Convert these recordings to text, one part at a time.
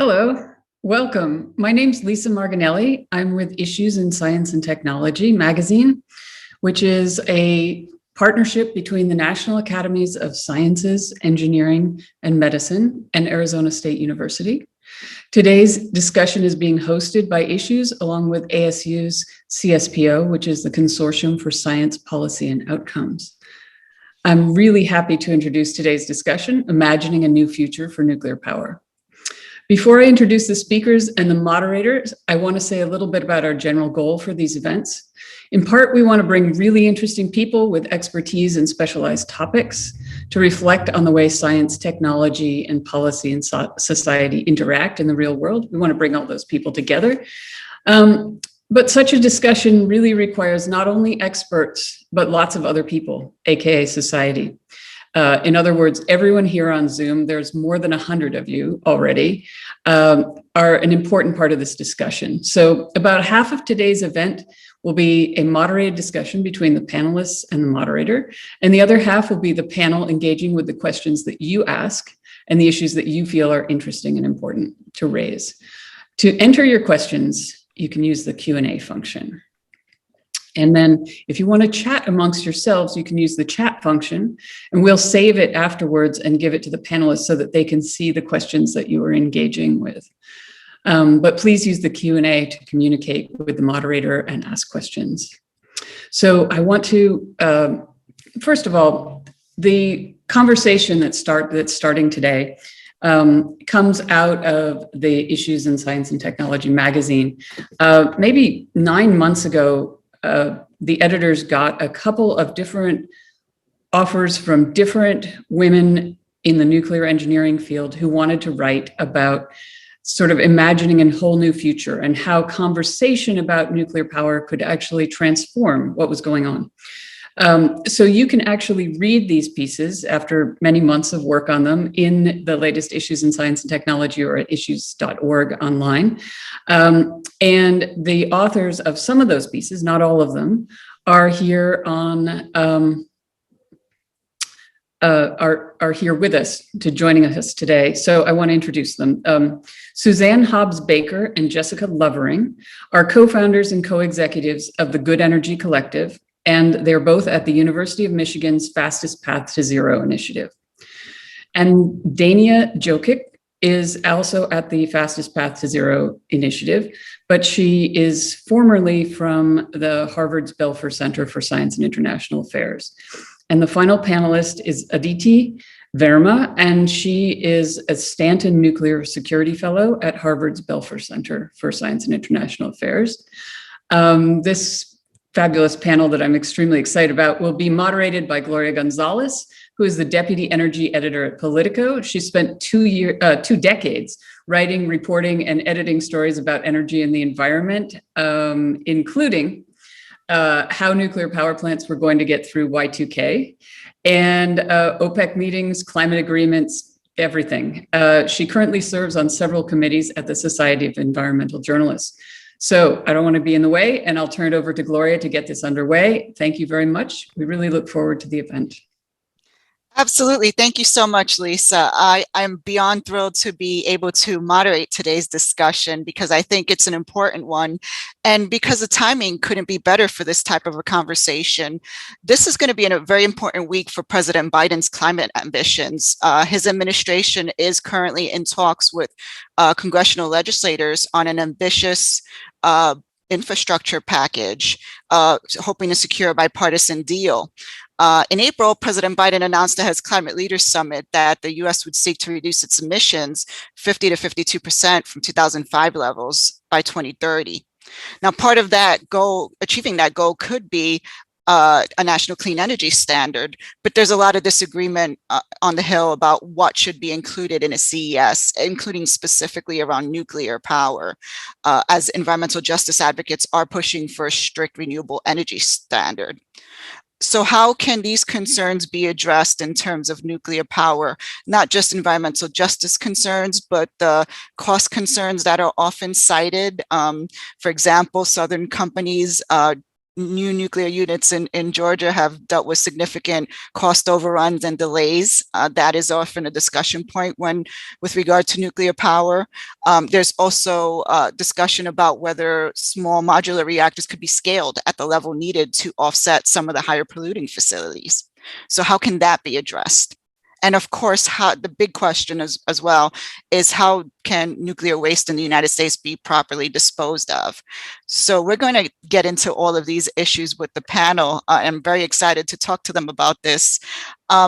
Hello, welcome. My name's Lisa Marginelli. I'm with Issues in Science and Technology magazine, which is a partnership between the National Academies of Sciences, Engineering, and Medicine and Arizona State University. Today's discussion is being hosted by Issues along with ASU's CSPO, which is the Consortium for Science, Policy, and Outcomes. I'm really happy to introduce today's discussion, Imagining a New Future for Nuclear Power. Before I introduce the speakers and the moderators, I want to say a little bit about our general goal for these events. In part, we want to bring really interesting people with expertise in specialized topics to reflect on the way science, technology, and policy and society interact in the real world. We want to bring all those people together. But such a discussion really requires not only experts, but lots of other people, AKA society. In other words, everyone here on Zoom, there's more than 100 of you already, are an important part of this discussion. So about half of today's event will be a moderated discussion between the panelists and the moderator, and the other half will be the panel engaging with the questions that you ask and the issues that you feel are interesting and important to raise. To enter your questions, you can use the Q&A function. And then if you want to chat amongst yourselves, you can use the chat function, and we'll save it afterwards and give it to the panelists so that they can see the questions that you are engaging with. But please use the Q&A to communicate with the moderator and ask questions. So I want to, first of all, the conversation that's starting today comes out of the Issues in Science and Technology magazine. Maybe 9 months ago, the editors got a couple of different offers from different women in the nuclear engineering field who wanted to write about sort of imagining a whole new future and how conversation about nuclear power could actually transform what was going on. So you can actually read these pieces after many months of work on them in the latest Issues in Science and Technology or at issues.org online. And the authors of some of those pieces, not all of them, are here on are here with us joining us today. So I want to introduce them. Suzanne Hobbs Baker and Jessica Lovering are co-founders and co-executives of the Good Energy Collective, and they're both at the University of Michigan's Fastest Path to Zero initiative. And Denia Djokić is also at the Fastest Path to Zero initiative, but she is formerly from the Harvard's Belfer Center for Science and International Affairs. And the final panelist is Aditi Verma, and she is a Stanton Nuclear Security Fellow at Harvard's Belfer Center for Science and International Affairs. This fabulous panel that I'm extremely excited about will be moderated by Gloria Gonzalez, who is the deputy energy editor at Politico. She spent 2 decades writing, reporting, and editing stories about energy and the environment, including how nuclear power plants were going to get through Y2K, and OPEC meetings, climate agreements, everything. She currently serves on several committees at the Society of Environmental Journalists. So I don't want to be in the way, and I'll turn it over to Gloria to get this underway. Thank you very much. We really look forward to the event. Absolutely. Thank you so much, Lisa. I'm beyond thrilled to be able to moderate today's discussion because I think it's an important one. And because the timing couldn't be better for this type of a conversation. This is going to be a very important week for President Biden's climate ambitions. His administration is currently in talks with congressional legislators on an ambitious infrastructure package, hoping to secure a bipartisan deal. In April, President Biden announced at his Climate Leaders Summit that the U.S. would seek to reduce its emissions 50 to 52% from 2005 levels by 2030. Now, part of that goal, achieving that goal, could be a national clean energy standard, but there's a lot of disagreement on the Hill about what should be included in a CES, including specifically around nuclear power, as environmental justice advocates are pushing for a strict renewable energy standard. So how can these concerns be addressed in terms of nuclear power, not just environmental justice concerns, but the cost concerns that are often cited? For example, Southern companies new nuclear units in Georgia have dealt with significant cost overruns and delays. That is often a discussion point with regard to nuclear power. There's also discussion about whether small modular reactors could be scaled at the level needed to offset some of the higher polluting facilities. So how can that be addressed? And of course, the big question as well is how can nuclear waste in the United States be properly disposed of? So we're going to get into all of these issues with the panel. I'm very excited to talk to them about this.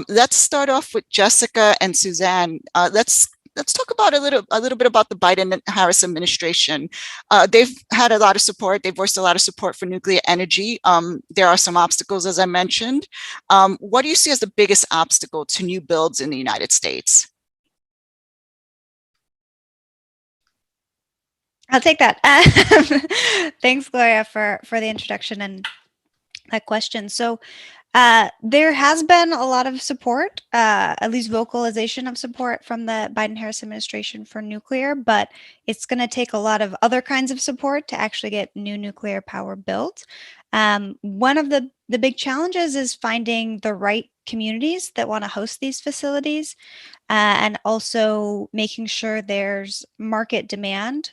Let's start off with Jessica and Suzanne. Let's talk about a little bit about the Biden and Harris administration. They've had a lot of support. They've voiced a lot of support for nuclear energy. There are some obstacles, as I mentioned. What do you see as the biggest obstacle to new builds in the United States? I'll take that. Thanks, Gloria, for the introduction and that question. So there has been a lot of support, at least vocalization of support from the Biden-Harris administration for nuclear, but it's going to take a lot of other kinds of support to actually get new nuclear power built. One of the big challenges is finding the right communities that want to host these facilities, and also making sure there's market demand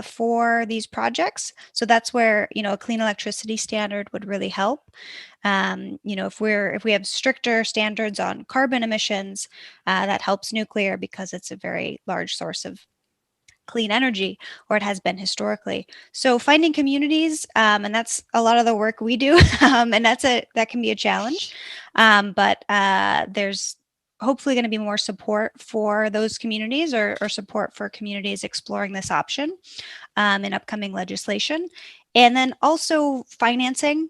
for these projects. So that's where, a clean electricity standard would really help. If we have stricter standards on carbon emissions, that helps nuclear because it's a very large source of clean energy, or it has been historically. So finding communities, and that's a lot of the work we do, and that can be a challenge. But there's hopefully going to be more support for those communities, or support for communities exploring this option in upcoming legislation. And then also financing,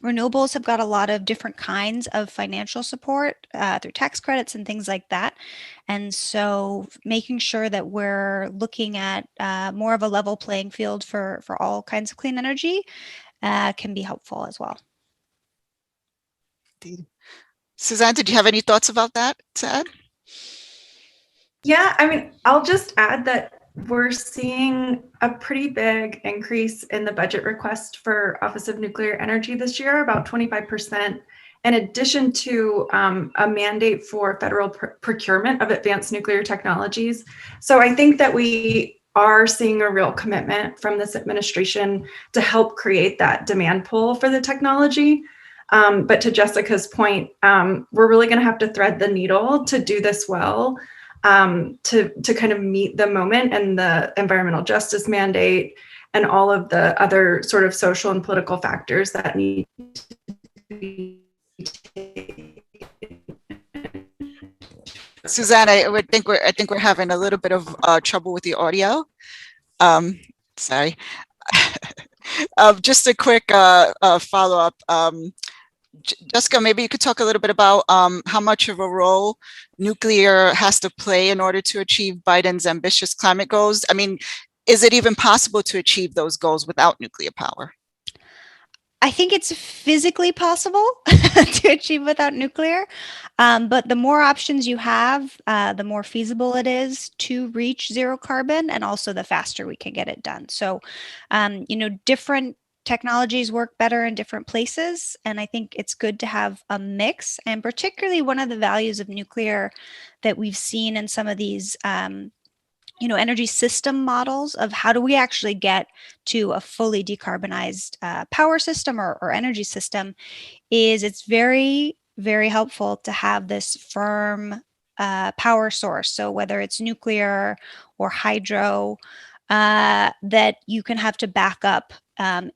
renewables have got a lot of different kinds of financial support through tax credits and things like that. And so making sure that we're looking at more of a level playing field for all kinds of clean energy can be helpful as well. Suzanne, did you have any thoughts about that to add? Yeah, I'll just add that we're seeing a pretty big increase in the budget request for Office of Nuclear Energy this year, about 25%, in addition to a mandate for federal procurement of advanced nuclear technologies. So I think that we are seeing a real commitment from this administration to help create that demand pull for the technology. But to Jessica's point, we're really going to have to thread the needle to do this well, to kind of meet the moment and the environmental justice mandate and all of the other sort of social and political factors that need to be taken. Suzanne, I think we're having a little bit of trouble with the audio. Sorry. Just a quick follow-up. Jessica, maybe you could talk a little bit about how much of a role nuclear has to play in order to achieve Biden's ambitious climate goals. Is it even possible to achieve those goals without nuclear power? I think it's physically possible to achieve without nuclear, but the more options you have, the more feasible it is to reach zero carbon, and also the faster we can get it done. So, different technologies work better in different places, and I think it's good to have a mix. And particularly one of the values of nuclear that we've seen in some of these energy system models of how do we actually get to a fully decarbonized power system or energy system is it's very, very helpful to have this firm power source. So whether it's nuclear or hydro, that you can have to back up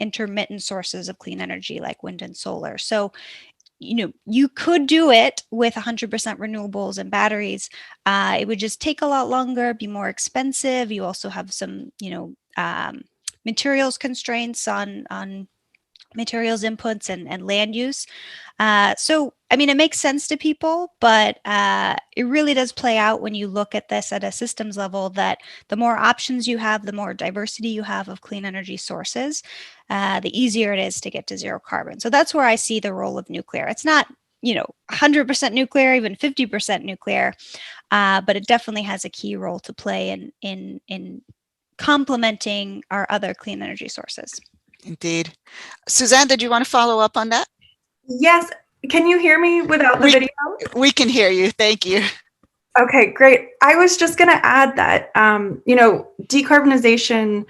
intermittent sources of clean energy like wind and solar. So you could do it with 100% renewables and batteries. It would just take a lot longer, be more expensive. You also have some, materials constraints on materials inputs and land use. So, it makes sense to people, but it really does play out when you look at this at a systems level that the more options you have, the more diversity you have of clean energy sources, the easier it is to get to zero carbon. So that's where I see the role of nuclear. It's not, 100% nuclear, even 50% nuclear, but it definitely has a key role to play in complementing our other clean energy sources. Indeed. Suzanne, did you want to follow up on that? Yes. Can you hear me without the video? We can hear you. Thank you. Okay, great. I was just going to add that, decarbonization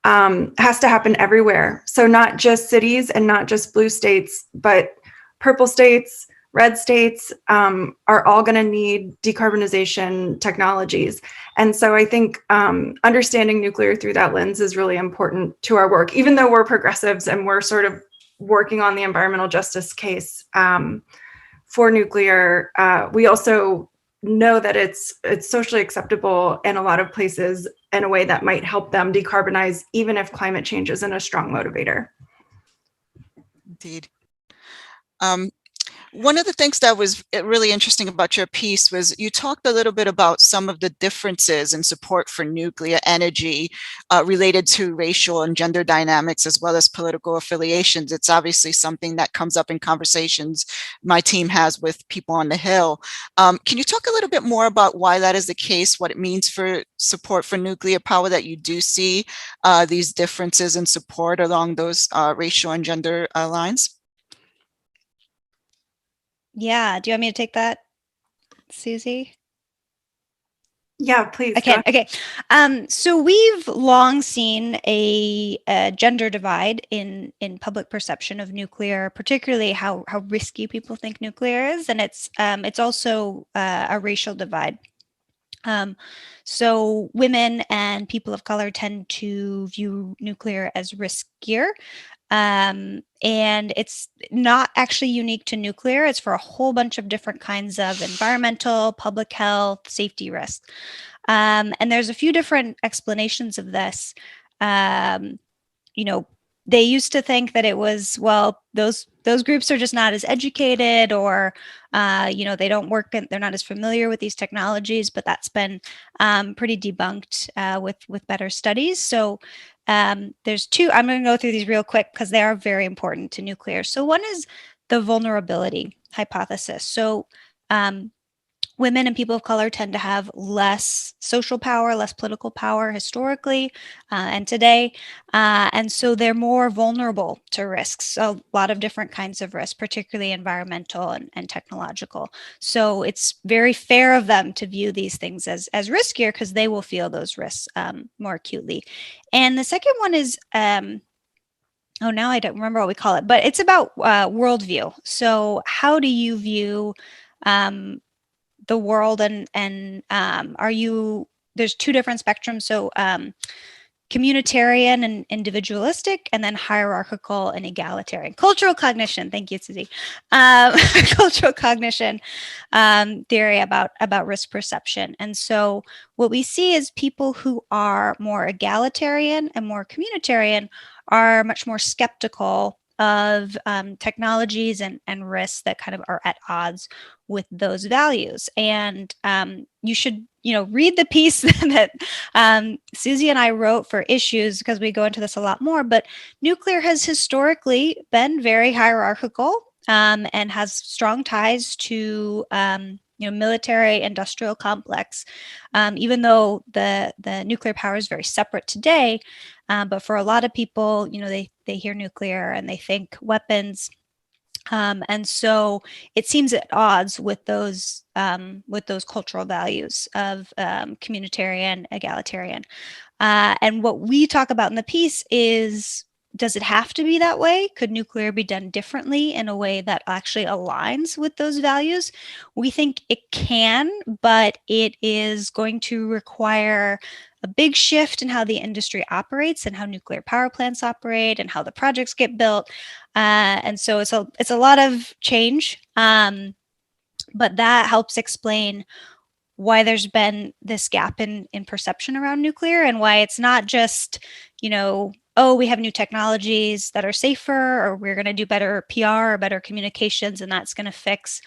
has to happen everywhere. So not just cities and not just blue states, but purple states, red states are all going to need decarbonization technologies. And so I think understanding nuclear through that lens is really important to our work, even though we're progressives and we're sort of working on the environmental justice case for nuclear. We also know that it's socially acceptable in a lot of places in a way that might help them decarbonize, even if climate change isn't a strong motivator. Indeed. One of the things that was really interesting about your piece was you talked a little bit about some of the differences in support for nuclear energy related to racial and gender dynamics, as well as political affiliations. It's obviously something that comes up in conversations my team has with people on the Hill. Can you talk a little bit more about why that is the case, what it means for support for nuclear power, that you do see these differences in support along those racial and gender lines? Yeah. Do you want me to take that, Susie? Yeah, please. Okay. So we've long seen a gender divide in public perception of nuclear, particularly how risky people think nuclear is, and it's also a racial divide. So women and people of color tend to view nuclear as riskier. And it's not actually unique to nuclear. It's for a whole bunch of different kinds of environmental, public health, safety risks. And there's a few different explanations of this. They used to think that it was, well, those groups are just not as educated, or they don't work and they're not as familiar with these technologies, but that's been pretty debunked with better studies. So there's two. I'm going to go through these real quick because they are very important to nuclear. So one is the vulnerability hypothesis. So women and people of color tend to have less social power, less political power historically and today. And so they're more vulnerable to risks, a lot of different kinds of risks, particularly environmental and technological. So it's very fair of them to view these things as riskier because they will feel those risks more acutely. And the second one is, now I don't remember what we call it, but it's about worldview. So how do you view the world, and are you, there's two different spectrums. So communitarian and individualistic, and then hierarchical and egalitarian. Cultural cognition, thank you, Susie. Cultural cognition theory about risk perception. And so what we see is people who are more egalitarian and more communitarian are much more skeptical of technologies and risks that kind of are at odds with those values. And you should, read the piece that Susie and I wrote for Issues, because we go into this a lot more. But nuclear has historically been very hierarchical and has strong ties to military industrial complex, even though the nuclear power is very separate today. But for a lot of people, they hear nuclear and they think weapons. And so it seems at odds with those cultural values of communitarian, egalitarian. And what we talk about in the piece is, does it have to be that way? Could nuclear be done differently in a way that actually aligns with those values? We think it can, but it is going to require a big shift in how the industry operates and how nuclear power plants operate and how the projects get built. And so it's a lot of change, but that helps explain why there's been this gap in perception around nuclear, and why it's not just, oh, we have new technologies that are safer, or we're going to do better PR or better communications, and that's going to fix,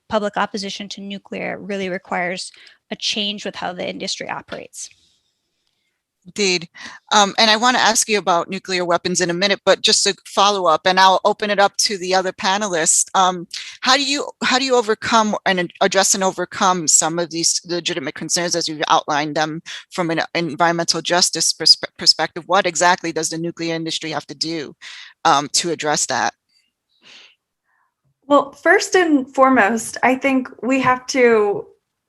public opposition to nuclear. It really requires a change with how the industry operates. Indeed. And I want to ask you about nuclear weapons in a minute, but just to follow up, and I'll open it up to the other panelists. How do you overcome and address and overcome some of these legitimate concerns as you've outlined them from an environmental justice perspective? What exactly does the nuclear industry have to do to address that? Well, first and foremost, I think we have to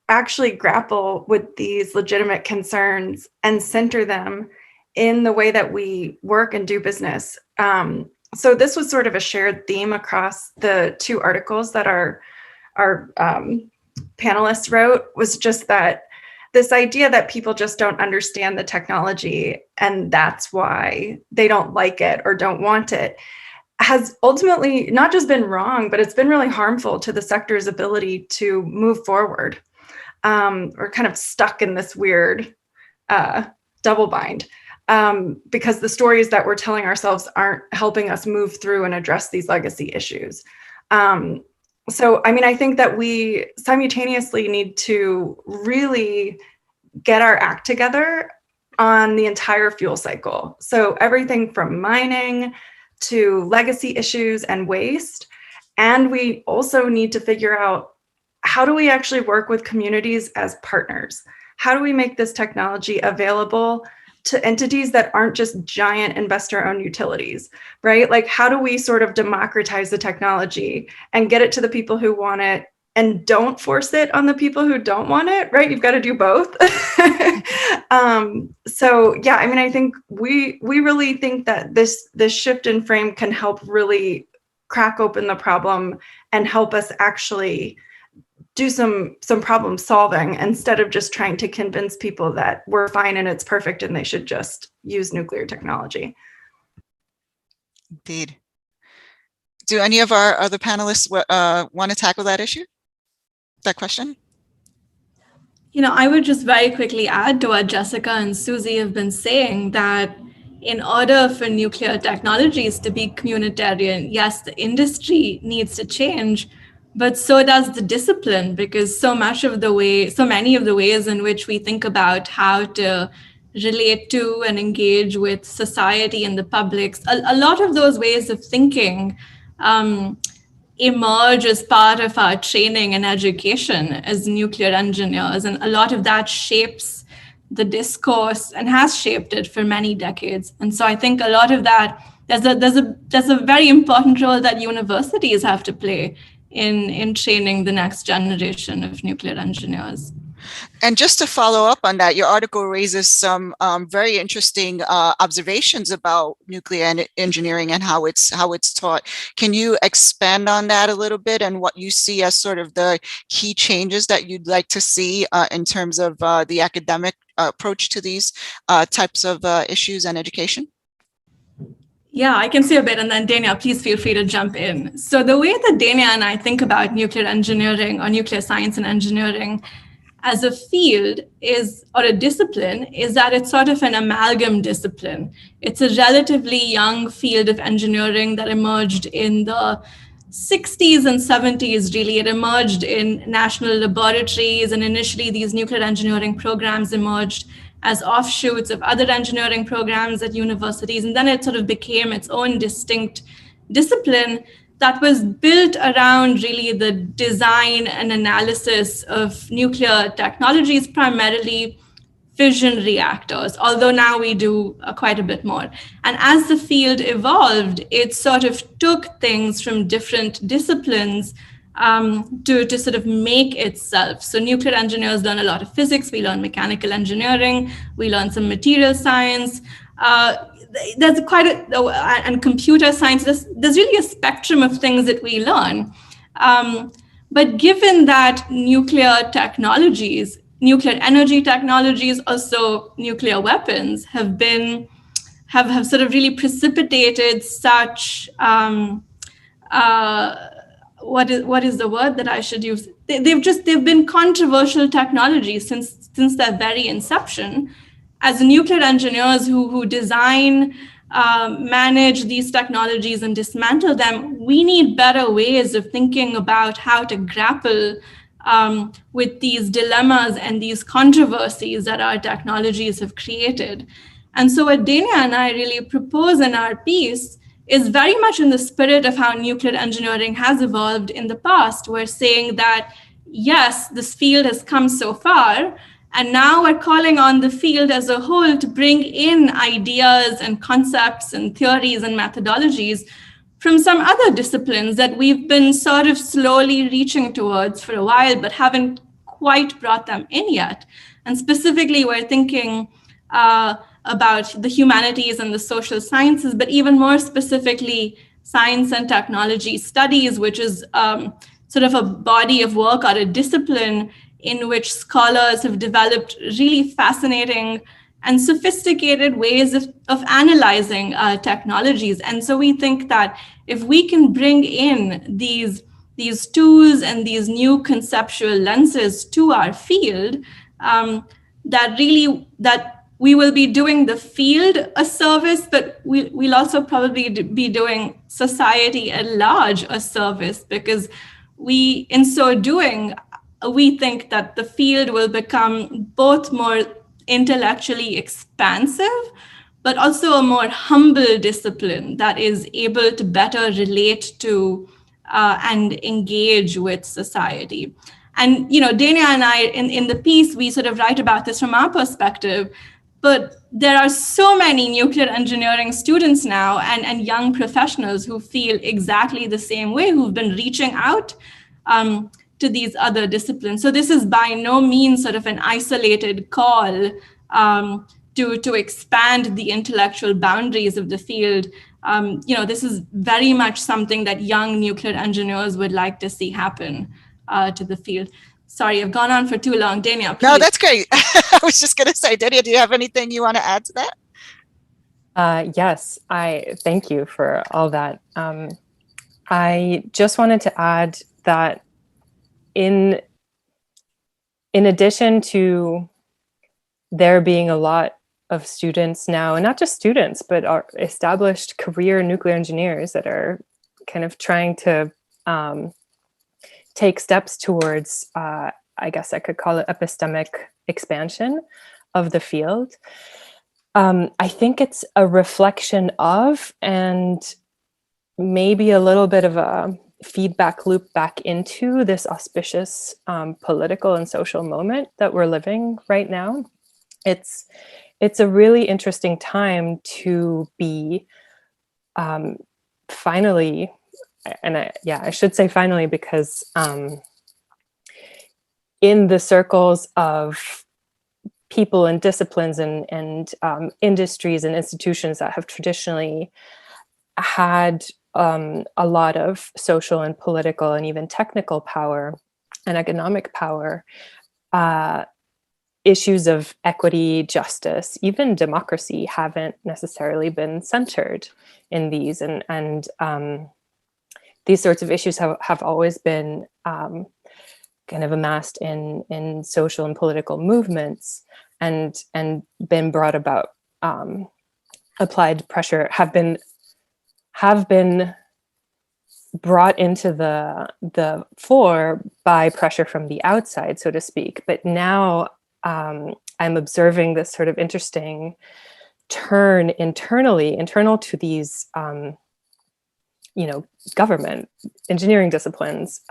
actually grapple with these legitimate concerns and center them in the way that we work and do business. So this was sort of a shared theme across the two articles that our panelists wrote, was just that this idea that people just don't understand the technology and that's why they don't like it or don't want it has ultimately not just been wrong, but it's been really harmful to the sector's ability to move forward. We're kind of stuck in this weird double bind because the stories that we're telling ourselves aren't helping us move through and address these legacy issues. So, I mean, I think that we simultaneously need to really get our act together on the entire fuel cycle. So everything from mining to legacy issues and waste. And we also need to figure out, how do we actually work with communities as partners? How do we make this technology available to entities that aren't just giant investor-owned utilities, right? Like, how do we sort of democratize the technology and get it to the people who want it and don't force it on the people who don't want it, right? You've got to do both. So yeah, I mean, I think we really think that this shift in frame can help really crack open the problem and help us actually do some problem solving instead of just trying to convince people that we're fine and it's perfect and they should just use nuclear technology. Indeed. Do any of our other panelists want to tackle that issue? That question? You know, I would just very quickly add to what Jessica and Susie have been saying, that in order for nuclear technologies to be communitarian, yes, the industry needs to change, but so does the discipline, because so many of the ways in which we think about how to relate to and engage with society and the public, a lot of those ways of thinking emerge as part of our training and education as nuclear engineers. And a lot of that shapes the discourse and has shaped it for many decades. And so I think a lot of that, there's a very important role that universities have to play in training the next generation of nuclear engineers. And just to follow up on that, your article raises some very interesting observations about nuclear engineering and how it's taught. Can you expand on that a little bit and what you see as sort of the key changes that you'd like to see in terms of the academic approach to these types of issues and education? Yeah, I can say a bit, and then Denia, please feel free to jump in. So the way that Denia and I think about nuclear engineering or nuclear science and engineering as a field or a discipline is that it's sort of an amalgam discipline. It's a relatively young field of engineering that emerged in the 60s and 70s, really. It emerged in national laboratories, and initially these nuclear engineering programs emerged as offshoots of other engineering programs at universities. And then it sort of became its own distinct discipline that was built around really the design and analysis of nuclear technologies, primarily fission reactors, although now we do quite a bit more. And as the field evolved, it sort of took things from different disciplines to sort of make itself. So nuclear engineers learn a lot of physics, we learn mechanical engineering, we learn some material science. There's quite and computer science, there's really a spectrum of things that we learn. But given that nuclear technologies, nuclear energy technologies, also nuclear weapons have sort of really precipitated such, what is the word that I should use? They've been controversial technologies since their very inception. As nuclear engineers who design, manage these technologies and dismantle them, we need better ways of thinking about how to grapple with these dilemmas and these controversies that our technologies have created. And so what Denia and I really propose in our piece is very much in the spirit of how nuclear engineering has evolved in the past. We're saying that, yes, this field has come so far, and now we're calling on the field as a whole to bring in ideas and concepts and theories and methodologies from some other disciplines that we've been sort of slowly reaching towards for a while, but haven't quite brought them in yet. And specifically, we're thinking about the humanities and the social sciences, but even more specifically, science and technology studies, which is sort of a body of work or a discipline in which scholars have developed really fascinating and sophisticated ways of analyzing technologies. And so we think that if we can bring in these tools and these new conceptual lenses to our field, that we will be doing the field a service, but we'll also probably be doing society at large a service, because in so doing, we think that the field will become both more intellectually expansive, but also a more humble discipline that is able to better relate to and engage with society. And, Denia and I, in the piece, we sort of write about this from our perspective, but there are so many nuclear engineering students now and young professionals who feel exactly the same way, who've been reaching out to these other disciplines. So this is by no means sort of an isolated call to expand the intellectual boundaries of the field. This is very much something that young nuclear engineers would like to see happen to the field. Sorry, I've gone on for too long. Denia, please. No, that's great. I was just going to say, Denia, do you have anything you want to add to that? Yes, I thank you for all that. I just wanted to add that in addition to there being a lot of students now, and not just students, but are established career nuclear engineers that are kind of trying to take steps towards, I guess I could call it epistemic expansion of the field. I think it's a reflection of, and maybe a little bit of a feedback loop back into this auspicious political and social moment that we're living right now. It's a really interesting time to be finally, and I should say finally, because in the circles of people and disciplines and industries and institutions that have traditionally had a lot of social and political and even technical power and economic power, issues of equity, justice, even democracy haven't necessarily been centered in these. And these sorts of issues have always been kind of amassed in social and political movements and been brought about, applied pressure, have been brought into the fore by pressure from the outside, so to speak. But now I'm observing this sort of interesting turn internal to these, government, engineering disciplines,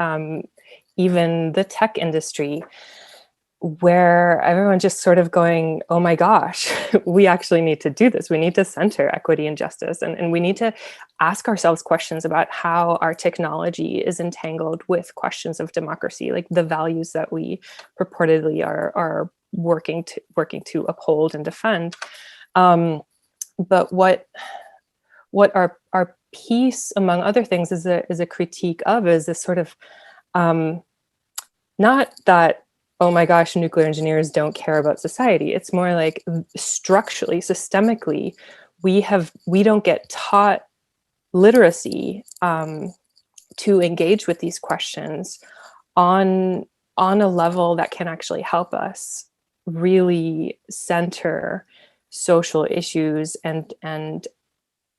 even the tech industry, where everyone's just sort of going, oh my gosh, we actually need to do this. We need to center equity and justice. And we need to ask ourselves questions about how our technology is entangled with questions of democracy, like the values that we purportedly are working to uphold and defend. But what our piece, among other things, is a critique of is this sort of, not that, oh my gosh, nuclear engineers don't care about society. It's more like structurally, systemically, we don't get taught literacy to engage with these questions on a level that can actually help us really center social issues and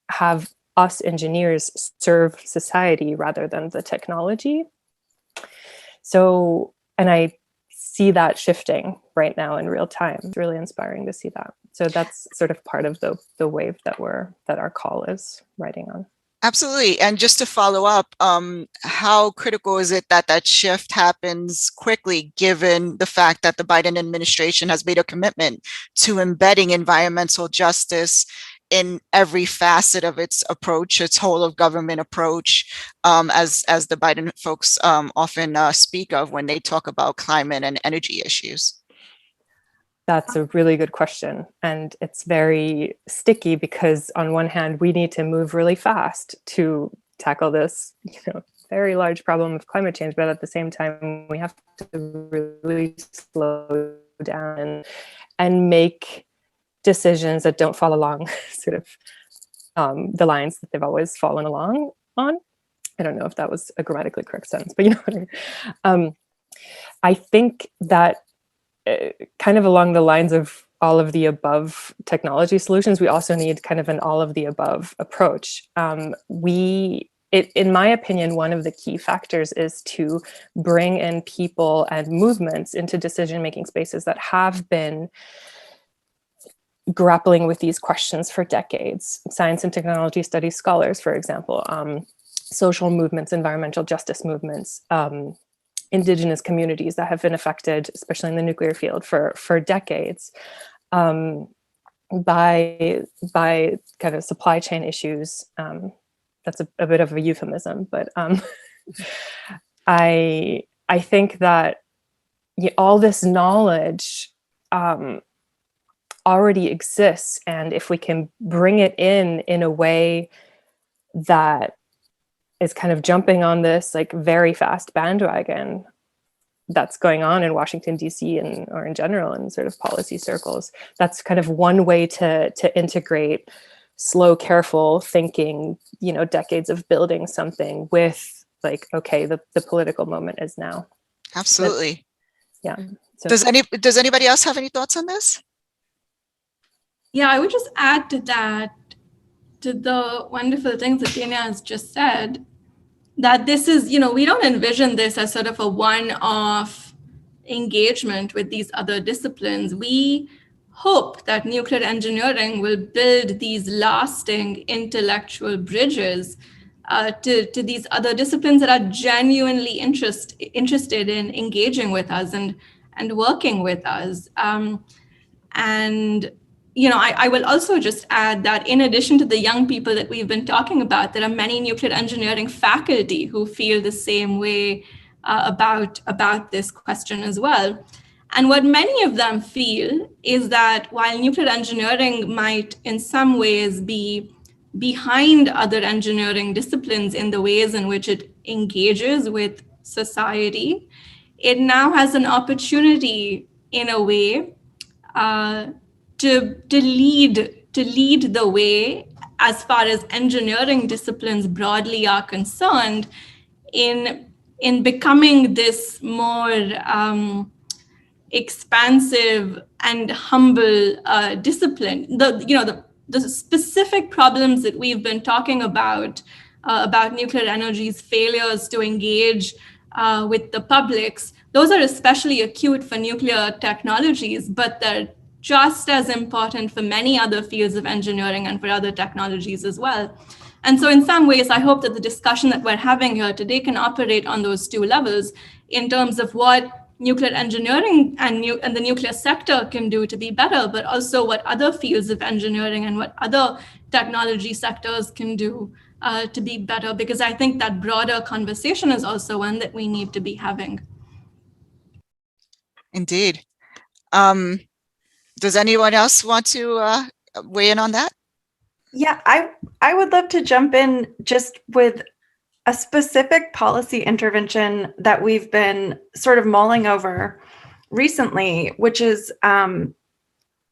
have us engineers serve society rather than the technology. So I see that shifting right now in real time. It's really inspiring to see that. So that's sort of part of the wave that our call is riding on. Absolutely. And just to follow up, how critical is it that that shift happens quickly, given the fact that the Biden administration has made a commitment to embedding environmental justice in every facet of its approach, its whole of government approach, as the Biden folks often speak of when they talk about climate and energy issues? That's a really good question. And it's very sticky because on one hand, we need to move really fast to tackle this, very large problem of climate change. But at the same time, we have to really slow down and make decisions that don't fall along sort of the lines that they've always fallen along on. I don't know if that was a grammatically correct sentence, but you know what I mean. I think that kind of along the lines of all of the above technology solutions, we also need kind of an all of the above approach. In my opinion, one of the key factors is to bring in people and movements into decision-making spaces that have been grappling with these questions for decades. Science and technology studies scholars, for example, social movements, environmental justice movements, Indigenous communities that have been affected, especially in the nuclear field, for decades, by kind of supply chain issues. That's a bit of a euphemism, but I think that all this knowledge already exists, and if we can bring it in a way that is kind of jumping on this like very fast bandwagon that's going on in Washington, D.C. or in general in sort of policy circles. That's kind of one way to integrate slow, careful thinking, decades of building something with like, okay, the political moment is now. Absolutely. Yeah. So, does anybody else have any thoughts on this? Yeah, I would just add to that, to the wonderful things that Denia has just said, that this is, we don't envision this as sort of a one-off engagement with these other disciplines. We hope that nuclear engineering will build these lasting intellectual bridges to these other disciplines that are genuinely interested in engaging with us and working with us. I will also just add that in addition to the young people that we've been talking about, there are many nuclear engineering faculty who feel the same way about this question as well. And what many of them feel is that while nuclear engineering might in some ways be behind other engineering disciplines in the ways in which it engages with society, it now has an opportunity in a way to lead the way as far as engineering disciplines broadly are concerned in becoming this more expansive and humble discipline. The specific problems that we've been talking about nuclear energy's failures to engage with the publics, those are especially acute for nuclear technologies, but they're just as important for many other fields of engineering and for other technologies as well. And so in some ways, I hope that the discussion that we're having here today can operate on those two levels in terms of what nuclear engineering and the nuclear sector can do to be better, but also what other fields of engineering and what other technology sectors can do to be better, because I think that broader conversation is also one that we need to be having. Indeed. Does anyone else want to weigh in on that? Yeah, I would love to jump in just with a specific policy intervention that we've been sort of mulling over recently, which is,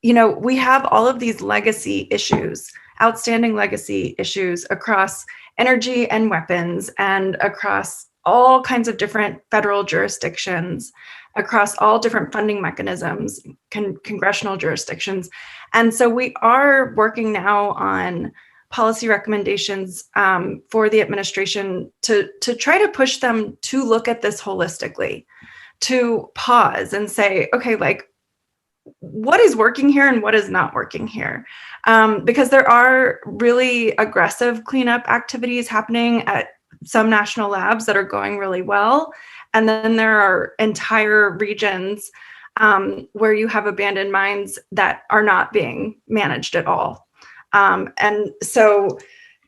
we have all of these legacy issues, outstanding legacy issues across energy and weapons and across all kinds of different federal jurisdictions, across all different funding mechanisms, congressional jurisdictions. And so we are working now on policy recommendations for the administration to try to push them to look at this holistically, to pause and say, okay, like, what is working here and what is not working here? Because there are really aggressive cleanup activities happening at some national labs that are going really well. And then there are entire regions where you have abandoned mines that are not being managed at all. And so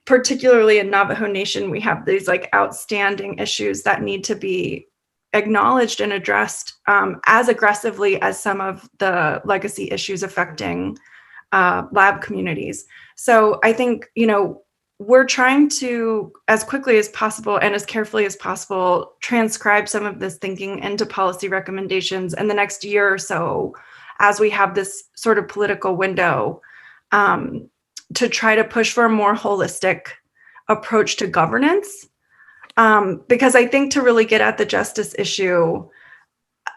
particularly in Navajo Nation, we have these like outstanding issues that need to be acknowledged and addressed as aggressively as some of the legacy issues affecting lab communities. So I think, you know, we're trying to, as quickly as possible and as carefully as possible, transcribe some of this thinking into policy recommendations in the next year or so, as we have this sort of political window to try to push for a more holistic approach to governance. Because I think to really get at the justice issue,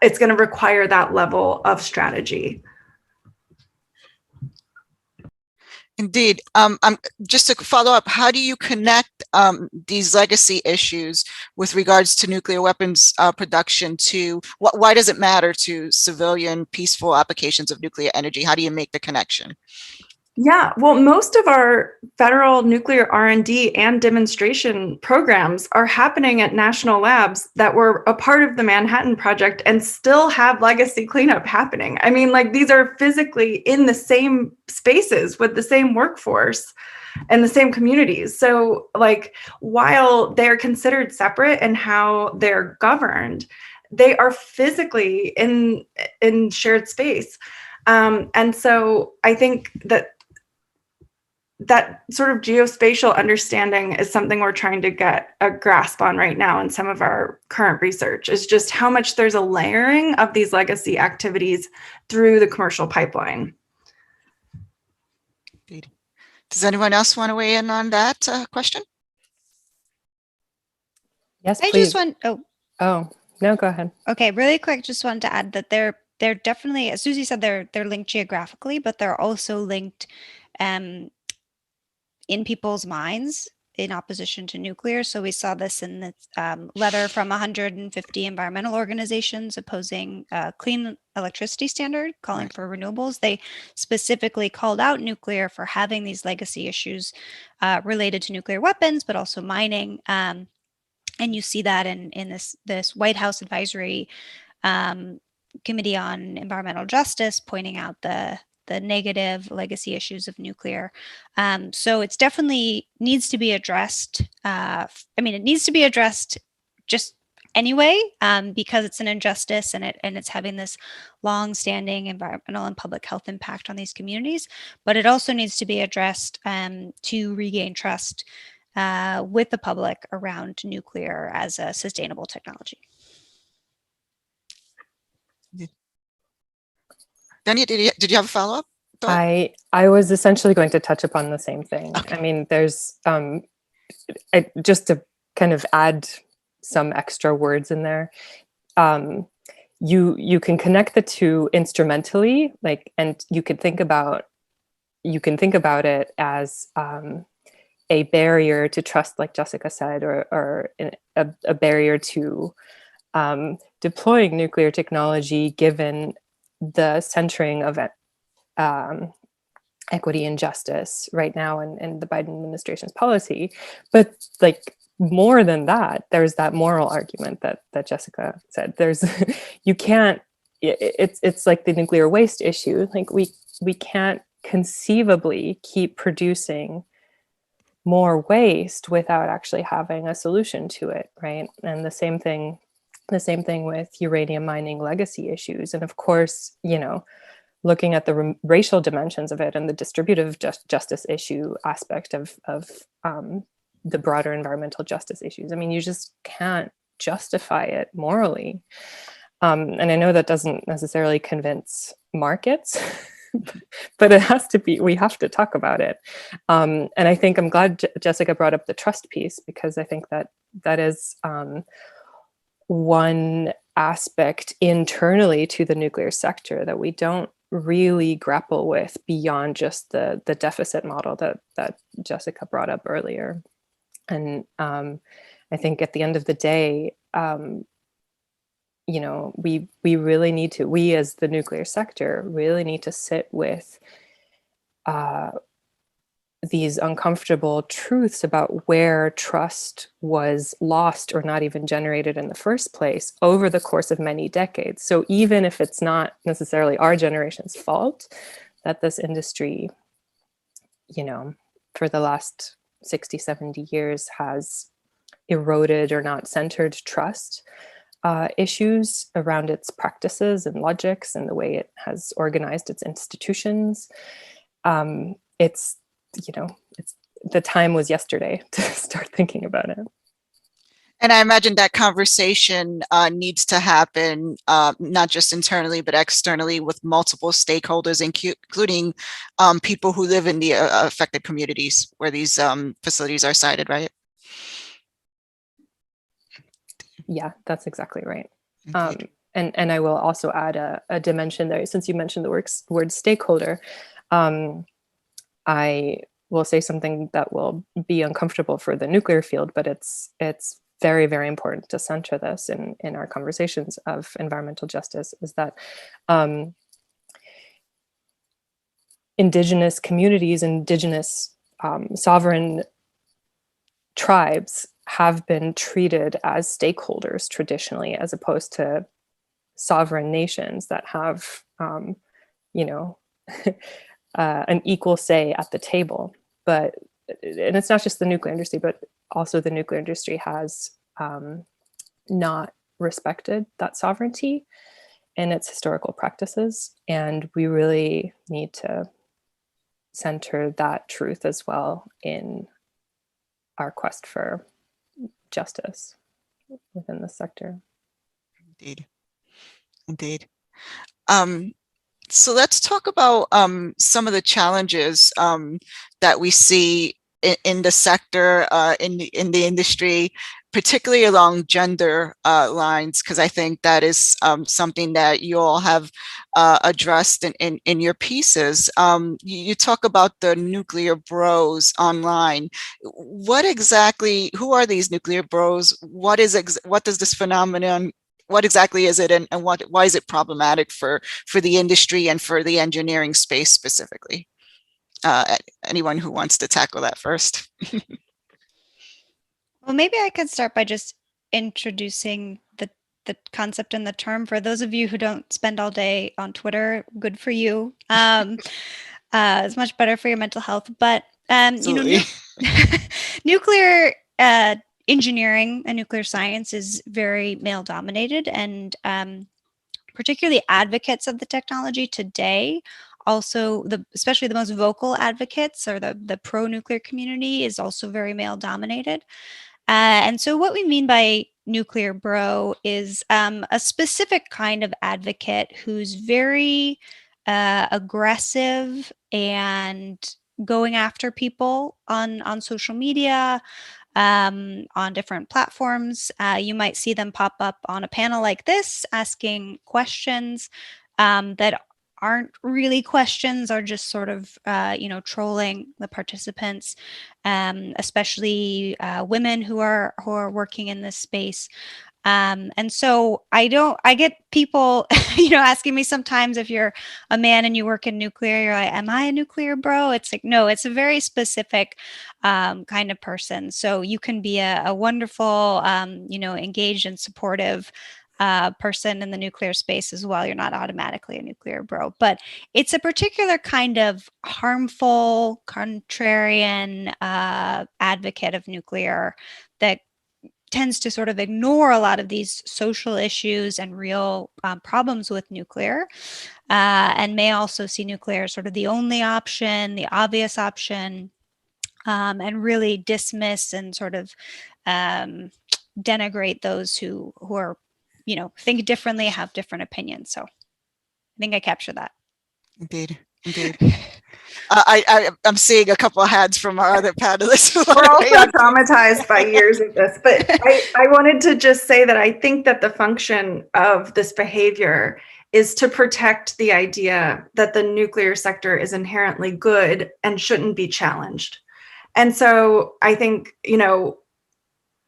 it's going to require that level of strategy. Indeed. Just to follow up, how do you connect these legacy issues with regards to nuclear weapons production to why does it matter to civilian peaceful applications of nuclear energy? How do you make the connection? Yeah, well, most of our federal nuclear R&D and demonstration programs are happening at national labs that were a part of the Manhattan Project and still have legacy cleanup happening. I mean, like, these are physically in the same spaces with the same workforce and the same communities. So, like, while they're considered separate in how they're governed, they are physically in shared space. And so I think that sort of geospatial understanding is something we're trying to get a grasp on right now in some of our current research, is just how much there's a layering of these legacy activities through the commercial pipeline. Does anyone else want to weigh in on that question? Yes, I please. just want, Oh, no, go ahead. okay, really quick, just wanted to add that they're definitely, as Susie said, they're linked geographically, but they're also linked in people's minds in opposition to nuclear. So we saw this in the letter from 150 environmental organizations opposing clean electricity standard, calling for renewables. They specifically called out nuclear for having these legacy issues related to nuclear weapons, but also mining. And you see that in this White House advisory committee on environmental justice pointing out the negative legacy issues of nuclear. So it's definitely needs to be addressed. I mean, it needs to be addressed just anyway, because it's an injustice and it's having this long-standing environmental and public health impact on these communities. But it also needs to be addressed to regain trust with the public around nuclear as a sustainable technology. Denia, did you have a follow-up? I was essentially going to touch upon the same thing. Okay. I mean, there's just to kind of add some extra words in there. You can connect the two instrumentally, like, and you can think about it as a barrier to trust, like Jessica said, or a barrier to deploying nuclear technology, given the centering of equity and justice right now in the Biden administration's policy. But like, more than that, there's that moral argument that Jessica said. There's you can't. It's like the nuclear waste issue. Like we can't conceivably keep producing more waste without actually having a solution to it, right? And the same thing with uranium mining legacy issues. And of course, you know, looking at the racial dimensions of it and the distributive justice issue aspect of the broader environmental justice issues. I mean, you just can't justify it morally. And I know that doesn't necessarily convince markets, but it has to be, we have to talk about it. And I think I'm glad Jessica brought up the trust piece, because I think that is one aspect internally to the nuclear sector that we don't really grapple with beyond just the deficit model that Jessica brought up earlier. And I think at the end of the day, you know, we really need to, we as the nuclear sector really need to sit with these uncomfortable truths about where trust was lost or not even generated in the first place over the course of many decades. So even if it's not necessarily our generation's fault that this industry, you know, for the last 60, 70 years has eroded or not centered trust issues around its practices and logics and the way it has organized its institutions, it's, you know, it's, the time was yesterday to start thinking about it. And I imagine that conversation needs to happen not just internally, but externally with multiple stakeholders, including people who live in the affected communities where these facilities are sited, right? Yeah, that's exactly right. And I will also add a dimension there, since you mentioned the word stakeholder. I will say something that will be uncomfortable for the nuclear field, but it's very, very important to center this in our conversations of environmental justice, is that indigenous communities, indigenous sovereign tribes have been treated as stakeholders traditionally, as opposed to sovereign nations that have, you know, an equal say at the table. But, and it's not just the nuclear industry, but also the nuclear industry has not respected that sovereignty in its historical practices. And we really need to center that truth as well in our quest for justice within the sector. Indeed. Indeed. So let's talk about some of the challenges that we see in the sector, in the industry, particularly along gender lines, because I think that is something that you all have addressed in your pieces. You talk about the nuclear bros online. What exactly, who are these nuclear bros? What does this phenomenon, what exactly is it, and why is it problematic for the industry and for the engineering space specifically? Anyone who wants to tackle that first? Well, maybe I could start by just introducing the concept and the term. For those of you who don't spend all day on Twitter, good for you. It's much better for your mental health. But you know, nuclear engineering and nuclear science is very male dominated, and particularly advocates of the technology today, also especially the most vocal advocates, or the pro-nuclear community, is also very male dominated. And so what we mean by nuclear bro is a specific kind of advocate who's very aggressive and going after people on social media, on different platforms. You might see them pop up on a panel like this, asking questions that aren't really questions, are just sort of, you know, trolling the participants, especially women who are working in this space. And so I get people, you know, asking me sometimes, if you're a man and you work in nuclear, you're like, am I a nuclear bro? It's like, no, it's a very specific kind of person. So you can be a wonderful, you know, engaged and supportive person in the nuclear space as well. You're not automatically a nuclear bro, but it's a particular kind of harmful, contrarian advocate of nuclear that tends to sort of ignore a lot of these social issues and real problems with nuclear, and may also see nuclear as sort of the only option, the obvious option, and really dismiss and sort of denigrate those who are, you know, think differently, have different opinions. So I think I captured that. Indeed, indeed. I'm seeing a couple of hands from our other panelists. We're also traumatized by years of this, but I wanted to just say that I think that the function of this behavior is to protect the idea that the nuclear sector is inherently good and shouldn't be challenged. And so I think, you know,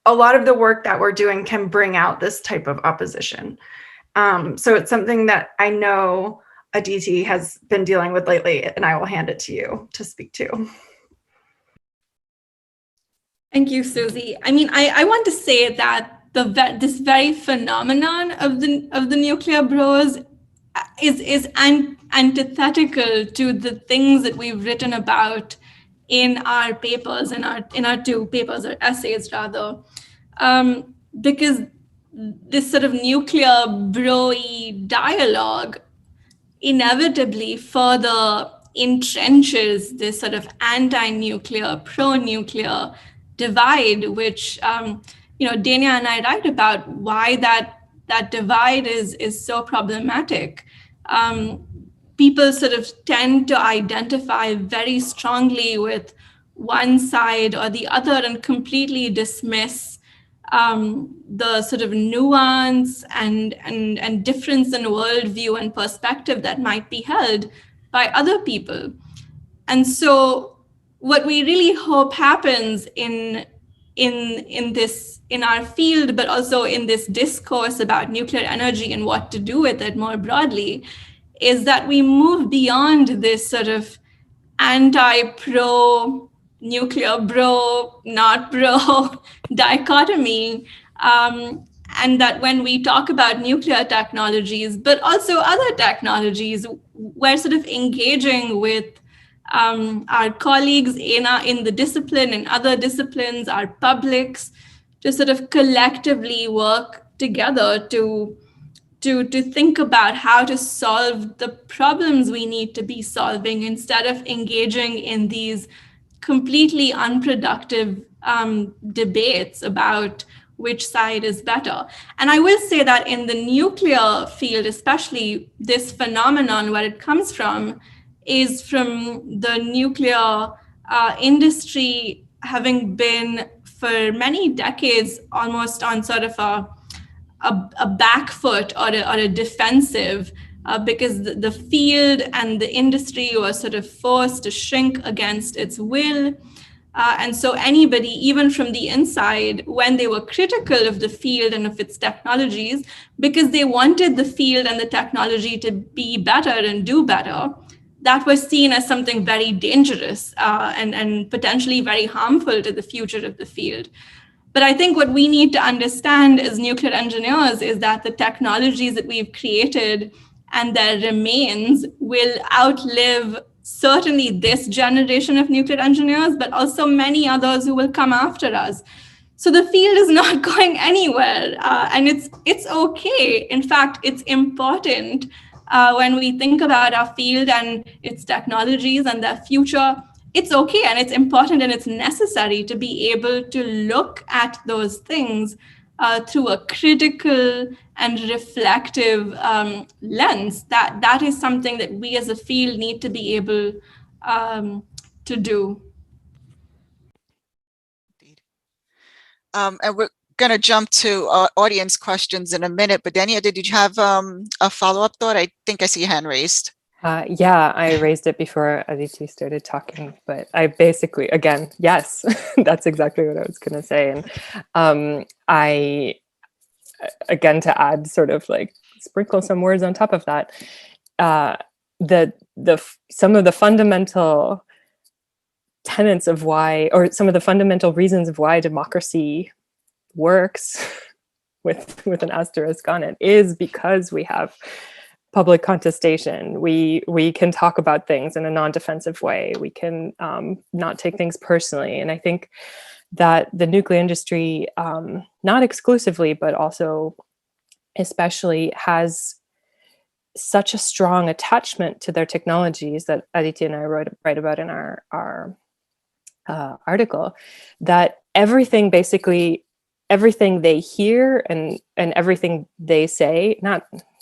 a lot of the work that we're doing can bring out this type of opposition. So it's something that I know Aditi has been dealing with lately, and I will hand it to you to speak to. Thank you, Susie. I mean, I want to say that this very phenomenon of the nuclear bros is antithetical to the things that we've written about in our papers, in our two papers, or essays rather, because this sort of nuclear bro-y dialogue inevitably further entrenches this sort of anti-nuclear, pro-nuclear divide, which Denia and I write about why that divide is so problematic. People sort of tend to identify very strongly with one side or the other and completely dismiss the sort of nuance and difference in worldview and perspective that might be held by other people. And so what we really hope happens in our field, but also in this discourse about nuclear energy and what to do with it more broadly, is that we move beyond this sort of anti-pro, nuclear bro, not bro dichotomy, and that when we talk about nuclear technologies, but also other technologies, we're sort of engaging with our colleagues in the discipline and other disciplines, our publics, to sort of collectively work together to think about how to solve the problems we need to be solving instead of engaging in these completely unproductive debates about which side is better. And I will say that in the nuclear field, especially, this phenomenon, where it comes from, is from the nuclear industry having been for many decades almost on sort of a back foot or a defensive, because the field and the industry was sort of forced to shrink against its will. And so anybody, even from the inside, when they were critical of the field and of its technologies, because they wanted the field and the technology to be better and do better, that was seen as something very dangerous and potentially very harmful to the future of the field. But I think what we need to understand as nuclear engineers is that the technologies that we've created and their remains will outlive certainly this generation of nuclear engineers, but also many others who will come after us. So the field is not going anywhere, and it's okay. In fact, it's important when we think about our field and its technologies and their future. It's okay and it's important and it's necessary to be able to look at those things through a critical and reflective lens. That is something that we as a field need to be able to do. Indeed. And we're going to jump to audience questions in a minute, but Denia, did you have a follow-up thought? I think I see a hand raised. Yeah, I raised it before Aditi started talking, but I basically, again, yes, that's exactly what I was going to say. And again, to add sort of like sprinkle some words on top of that, some of the fundamental tenets of why, or some of the fundamental reasons of why democracy works with an asterisk on it, is because we have public contestation. We can talk about things in a non-defensive way. We can not take things personally. And I think that the nuclear industry, not exclusively, but also especially, has such a strong attachment to their technologies that Aditi and I write about in our article, that everything they hear and everything they say,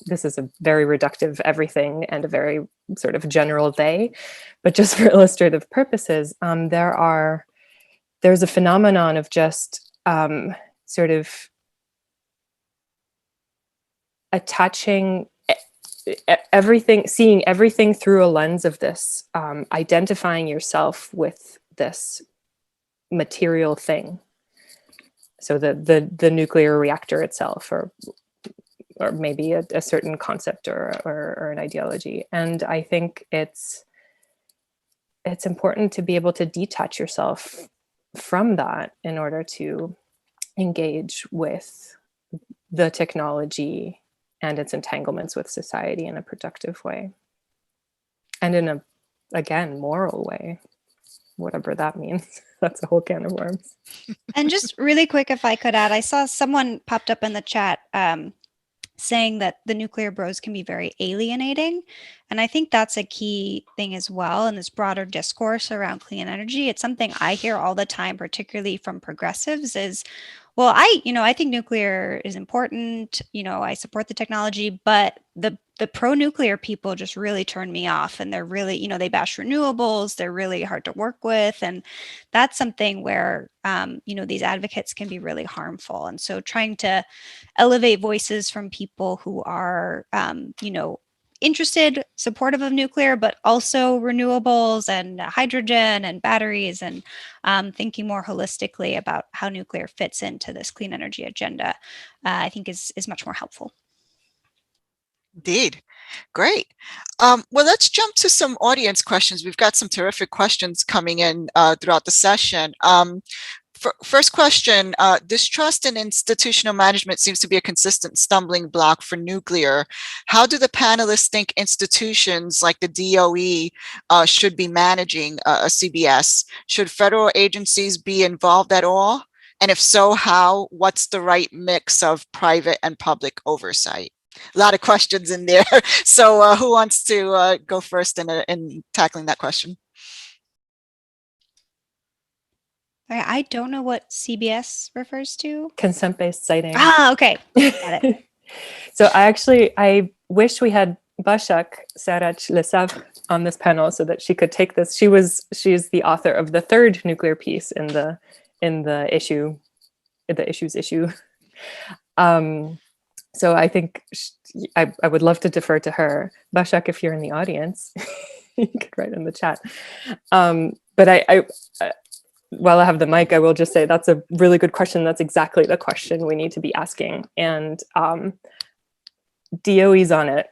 this is a very reductive everything and a very sort of general they, but just for illustrative purposes, there's a phenomenon of just sort of attaching everything, seeing everything through a lens of this, identifying yourself with this material thing. So the nuclear reactor itself, or maybe a certain concept or an ideology. And I think it's important to be able to detach yourself from that in order to engage with the technology and its entanglements with society in a productive way. And in a, again, moral way, whatever that means. That's a whole can of worms. And just really quick, if I could add, I saw someone popped up in the chat saying that the nuclear bros can be very alienating. And I think that's a key thing as well in this broader discourse around clean energy. It's something I hear all the time, particularly from progressives, is, well, I think nuclear is important. I support the technology, but the pro-nuclear people just really turn me off, and they're really, they bash renewables. They're really hard to work with, and that's something where these advocates can be really harmful. And so, trying to elevate voices from people who are, interested, supportive of nuclear, but also renewables and hydrogen and batteries, and thinking more holistically about how nuclear fits into this clean energy agenda, I think is much more helpful. Indeed. Great. Well, let's jump to some audience questions. We've got some terrific questions coming in throughout the session. First question, distrust in institutional management seems to be a consistent stumbling block for nuclear. How do the panelists think institutions like the DOE should be managing a CBS? Should federal agencies be involved at all? And if so, how? What's the right mix of private and public oversight? A lot of questions in there. So who wants to go first in tackling that question? I don't know what CBS refers to. Consent-based siting. Ah, okay. Got it. So I wish we had Başak Saraç-Lesavre on this panel so that she could take this. She's the author of the third nuclear piece in the issues issue. So I think I would love to defer to her. Başak, if you're in the audience, you could write in the chat. But I while I have the mic, I will just say that's a really good question. That's exactly the question we need to be asking. And DOE's on it.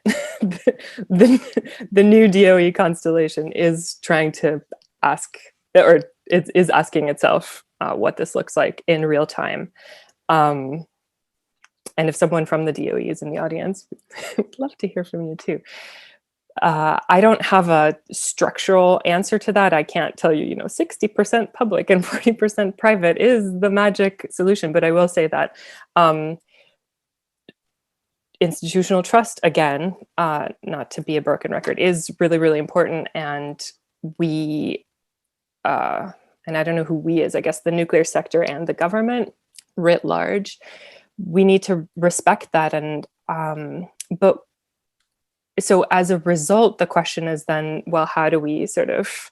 the new DOE constellation is trying to ask, or it is asking itself what this looks like in real time. And if someone from the DOE is in the audience, I'd love to hear from you too. I don't have a structural answer to that. I can't tell you, 60% public and 40% private is the magic solution. But I will say that institutional trust, again, not to be a broken record, is really, really important. And we, and I don't know who we is, I guess the nuclear sector and the government writ large, we need to respect that. And, but so as a result, the question is then, well, how do we sort of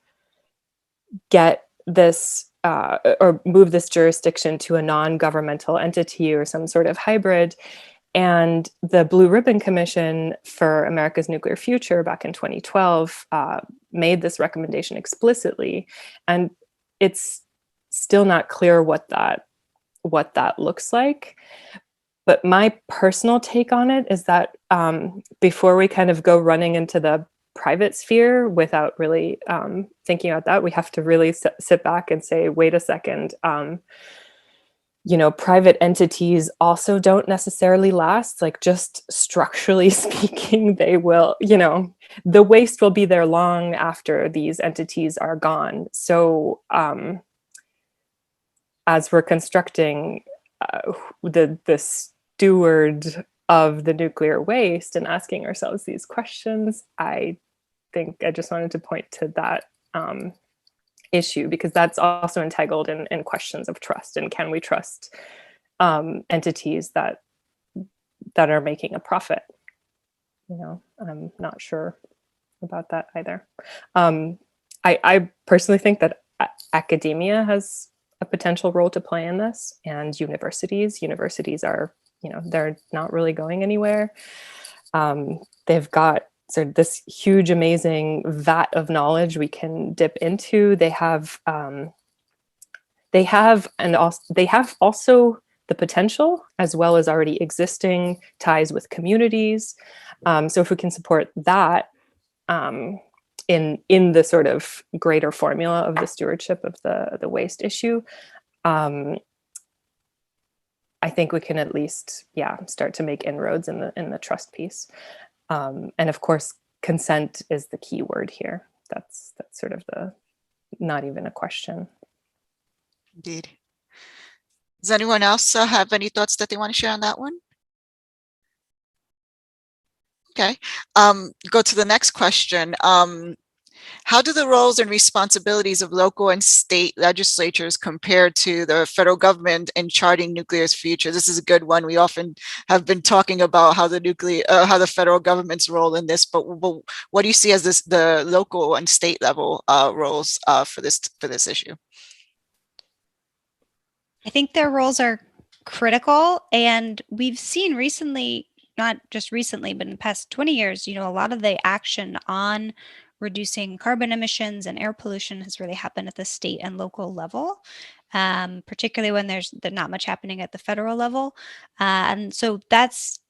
get this or move this jurisdiction to a non-governmental entity or some sort of hybrid? And the Blue Ribbon Commission for America's Nuclear Future back in 2012 made this recommendation explicitly. And it's still not clear what that looks like. But my personal take on it is that before we kind of go running into the private sphere without really thinking about that, we have to really sit back and say, wait a second, private entities also don't necessarily last. Like, just structurally speaking, they will, the waste will be there long after these entities are gone. So as we're constructing the steward of the nuclear waste and asking ourselves these questions, I think I just wanted to point to that issue, because that's also entangled in questions of trust. And can we trust entities that are making a profit? I'm not sure about that either. I personally think that academia has a potential role to play in this, and universities are, they're not really going anywhere. They've got sort of this huge, amazing vat of knowledge we can dip into. They have also the potential as well as already existing ties with communities. So if we can support that in the sort of greater formula of the stewardship of the waste issue, I think we can at least, start to make inroads in the trust piece. And of course, consent is the key word here. That's sort of not even a question. Indeed. Does anyone else have any thoughts that they want to share on that one? Okay, go to the next question. How do the roles and responsibilities of local and state legislatures compare to the federal government in charting nuclear's future? This is a good one. We often have been talking about how the federal government's role in this, but what do you see as the local and state level roles for this issue? I think their roles are critical, and we've seen recently, not just recently, but in the past 20 years, a lot of the action on reducing carbon emissions and air pollution has really happened at the state and local level, particularly when there's not much happening at the federal level. And so that's,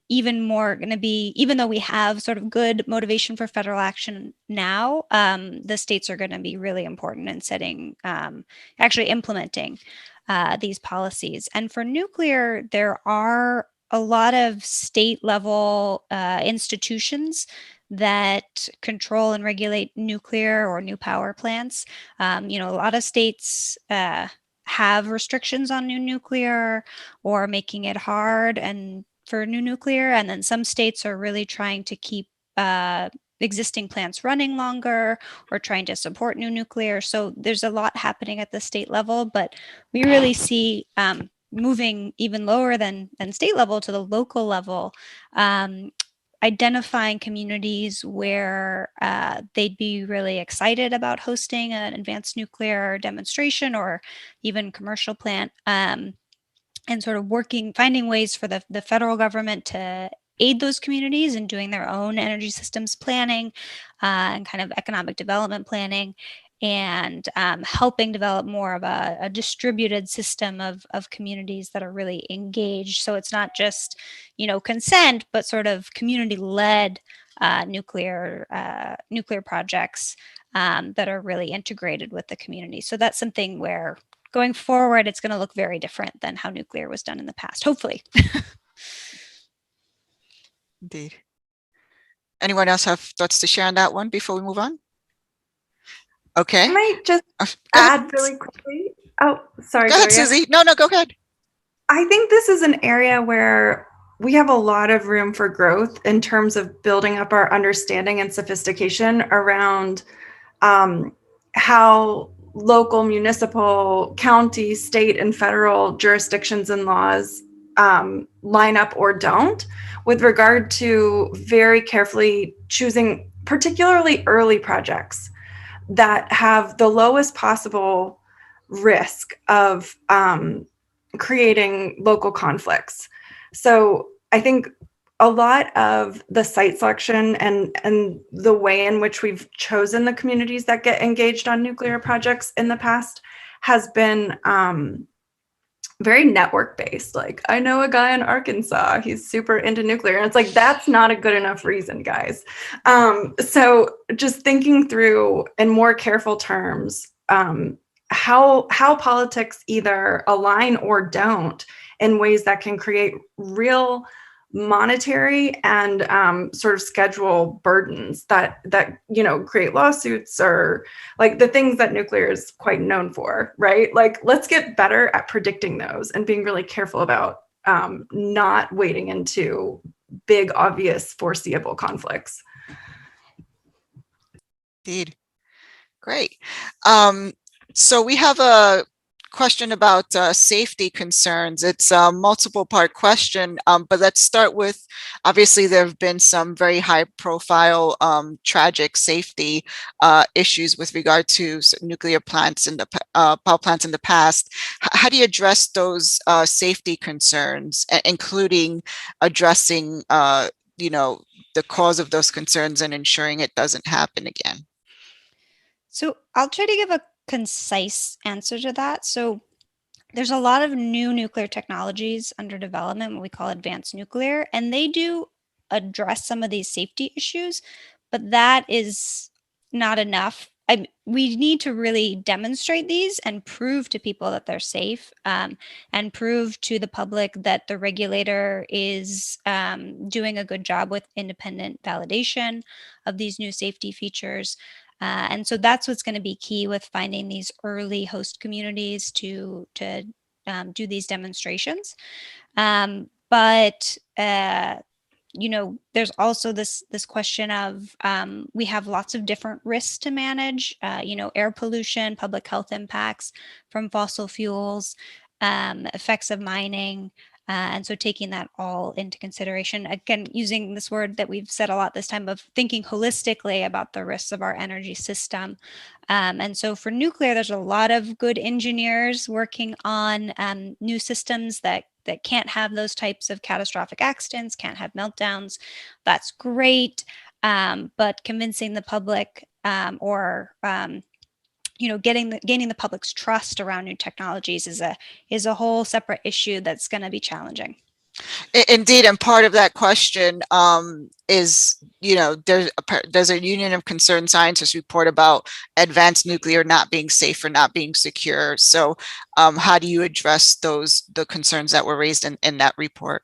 even more going to be, even though we have sort of good motivation for federal action now, the states are going to be really important in setting, actually implementing these policies. And for nuclear, there are a lot of state level institutions that control and regulate nuclear or new power plants. A lot of states have restrictions on new nuclear or making it hard and for new nuclear, and then some states are really trying to keep existing plants running longer or trying to support new nuclear. So there's a lot happening at the state level, but we really see moving even lower than state level to the local level, identifying communities where they'd be really excited about hosting an advanced nuclear demonstration or even commercial plant, and sort of finding ways for the federal government to aid those communities in doing their own energy systems planning and kind of economic development planning, and helping develop more of a distributed system of communities that are really engaged. So it's not just, consent, but sort of community-led nuclear projects that are really integrated with the community. So that's something where going forward, it's going to look very different than how nuclear was done in the past, hopefully. Indeed. Anyone else have thoughts to share on that one before we move on? Okay. I might just add really quickly. Oh, sorry, Go ahead, Gloria. Susie. No, go ahead. I think this is an area where we have a lot of room for growth in terms of building up our understanding and sophistication around how local, municipal, county, state, and federal jurisdictions and laws line up or don't, with regard to very carefully choosing particularly early projects that have the lowest possible risk of creating local conflicts. So I think a lot of the site selection and the way in which we've chosen the communities that get engaged on nuclear projects in the past has been very network based. Like, I know a guy in Arkansas, he's super into nuclear. And it's like, that's not a good enough reason, guys. So just thinking through in more careful terms, how politics either align or don't in ways that can create real monetary and sort of schedule burdens that create lawsuits, or like the things that nuclear is quite known for, right? Like, let's get better at predicting those and being really careful about not wading into big, obvious, foreseeable conflicts. Indeed. Great. So we have a question about safety concerns. It's a multiple part question, but let's start with, obviously there have been some very high profile tragic safety issues with regard to nuclear plants in the power plants in the past. How do you address those safety concerns, including addressing the cause of those concerns and ensuring it doesn't happen again? So I'll try to give a concise answer to that. So there's a lot of new nuclear technologies under development, what we call advanced nuclear, and they do address some of these safety issues, but that is not enough. We need to really demonstrate these and prove to people that they're safe, and prove to the public that the regulator is doing a good job with independent validation of these new safety features. And so that's what's going to be key with finding these early host communities to do these demonstrations. But there's also this question of we have lots of different risks to manage. Air pollution, public health impacts from fossil fuels, effects of mining. And so taking that all into consideration, again, using this word that we've said a lot this time of thinking holistically about the risks of our energy system. And so for nuclear, there's a lot of good engineers working on new systems that can't have those types of catastrophic accidents, can't have meltdowns. That's great. But convincing the public gaining the public's trust around new technologies is a whole separate issue that's going to be challenging. Indeed, and part of that question is, there's a Union of Concerned Scientists report about advanced nuclear not being safe or not being secure. So how do you address the concerns that were raised in that report?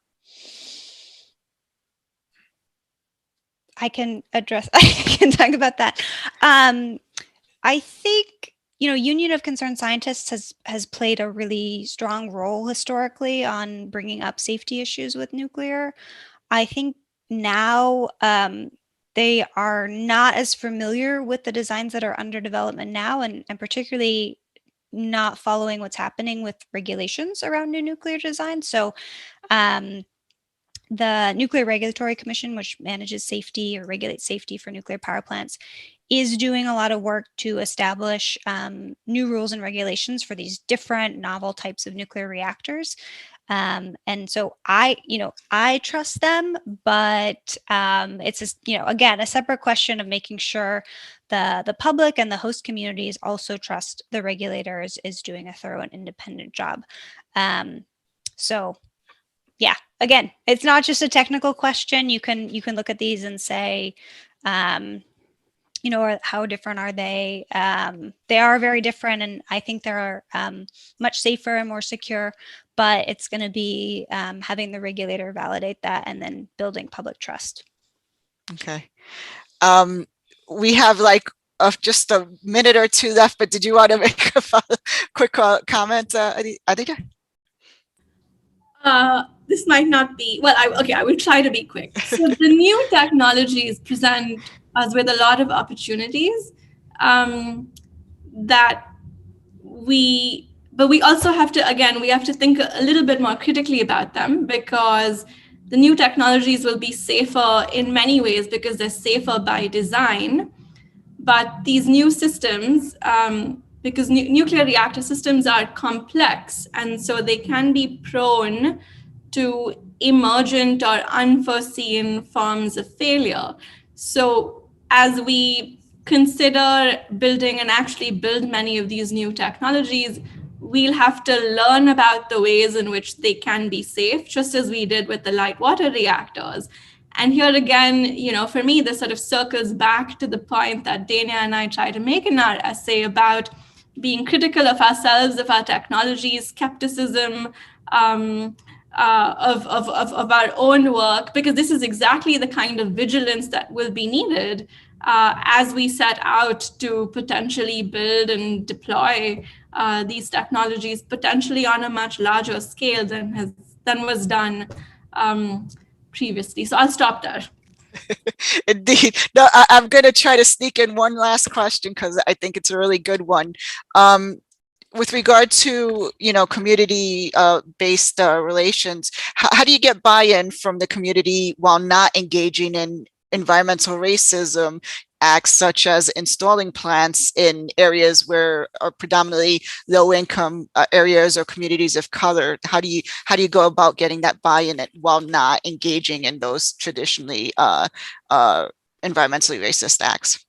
I can talk about that. I think, Union of Concerned Scientists has played a really strong role historically on bringing up safety issues with nuclear. I think now they are not as familiar with the designs that are under development now, and particularly not following what's happening with regulations around new nuclear design. So the Nuclear Regulatory Commission, which manages safety or regulates safety for nuclear power plants, is doing a lot of work to establish new rules and regulations for these different novel types of nuclear reactors. And so I trust them, but it's again a separate question of making sure the public and the host communities also trust the regulator is doing a thorough and independent job. So yeah, again, it's not just a technical question. You can look at these and say, how different are they? They are very different, and I think they're much safer and more secure, but it's going to be having the regulator validate that and then building public trust. Okay. We have just a minute or two left, but did you want to make a quick comment, Aditi? This might not be, I will try to be quick. So the new technologies present us with a lot of opportunities but we also have to think a little bit more critically about them, because the new technologies will be safer in many ways because they're safer by design. But these new systems, because nuclear reactor systems are complex, and so they can be prone to emergent or unforeseen forms of failure. So as we consider building and actually build many of these new technologies, we'll have to learn about the ways in which they can be safe, just as we did with the light water reactors. And here again, for me, this sort of circles back to the point that Denia and I try to make in our essay about being critical of ourselves, of our technologies, skepticism, of our own work, because this is exactly the kind of vigilance that will be needed as we set out to potentially build and deploy these technologies, potentially on a much larger scale than was done previously. So I'll stop there. Indeed. No, I'm going to try to sneak in one last question because I think it's a really good one. With regard to, community-based relations, how do you get buy-in from the community while not engaging in environmental racism acts such as installing plants in areas where are predominantly low-income areas or communities of color? How do you go about getting that buy-in while not engaging in those traditionally environmentally racist acts?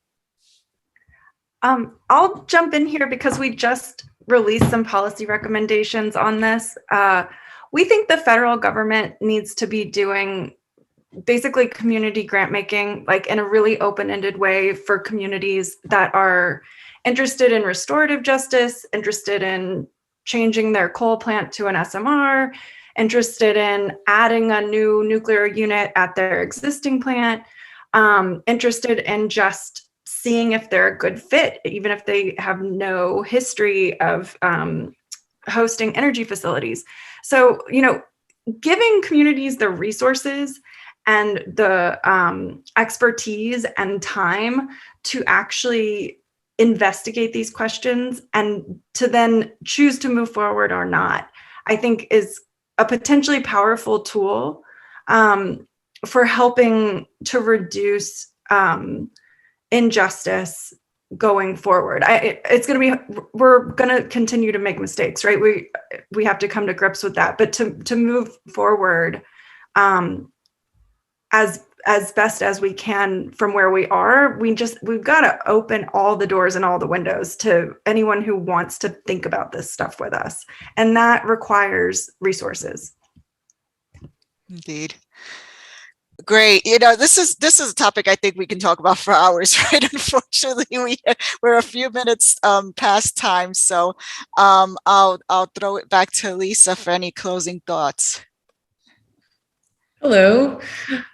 I'll jump in here because we just released some policy recommendations on this. We think the federal government needs to be doing basically community grant making, like in a really open-ended way for communities that are interested in restorative justice, interested in changing their coal plant to an SMR, interested in adding a new nuclear unit at their existing plant, interested in just seeing if they're a good fit, even if they have no history of hosting energy facilities. So, giving communities the resources and the expertise and time to actually investigate these questions and to then choose to move forward or not, I think is a potentially powerful tool for helping to reduce injustice going forward. We're going to continue to make mistakes, right? We have to come to grips with that, but to move forward as best as we can from where we are, we've got to open all the doors and all the windows to anyone who wants to think about this stuff with us. And that requires resources. Indeed. Great. This is a topic I think we can talk about for hours, right? Unfortunately, we're a few minutes past time. So I'll throw it back to Lisa for any closing thoughts. Hello.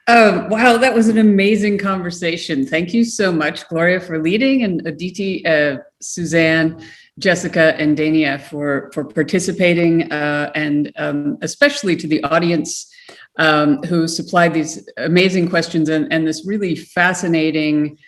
Wow, that was an amazing conversation. Thank you so much, Gloria, for leading, and Aditi, Suzanne, Jessica, and Denia for participating, and especially to the audience who supplied these amazing questions and this really fascinating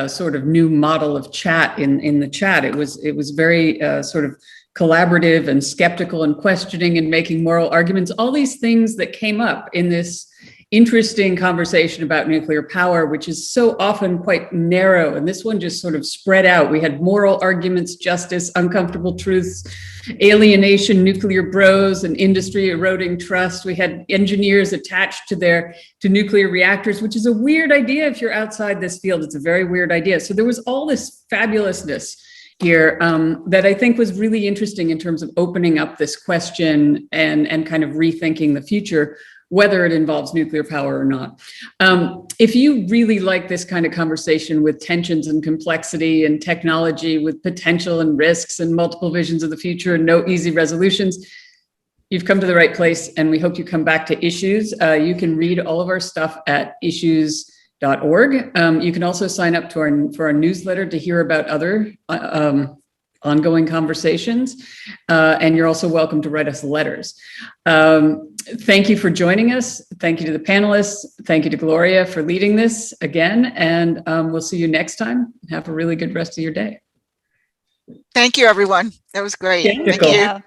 sort of new model of chat in the chat. It was very sort of collaborative and skeptical and questioning and making moral arguments, all these things that came up in this interesting conversation about nuclear power, which is so often quite narrow. And this one just sort of spread out. We had moral arguments, justice, uncomfortable truths, alienation, nuclear bros, and industry eroding trust. We had engineers attached to nuclear reactors, which is a weird idea if you're outside this field. It's a very weird idea. So there was all this fabulousness here that I think was really interesting in terms of opening up this question and kind of rethinking the future, whether it involves nuclear power or not. If you really like this kind of conversation with tensions and complexity and technology with potential and risks and multiple visions of the future and no easy resolutions, you've come to the right place, and we hope you come back to Issues. You can read all of our stuff at issues.org. You can also sign up to for our newsletter to hear about other ongoing conversations, and you're also welcome to write us letters. Thank you for joining us. Thank you to the panelists. Thank you to Gloria for leading this again, and we'll see you next time. Have a really good rest of your day. Thank you, everyone. That was great. Thank you.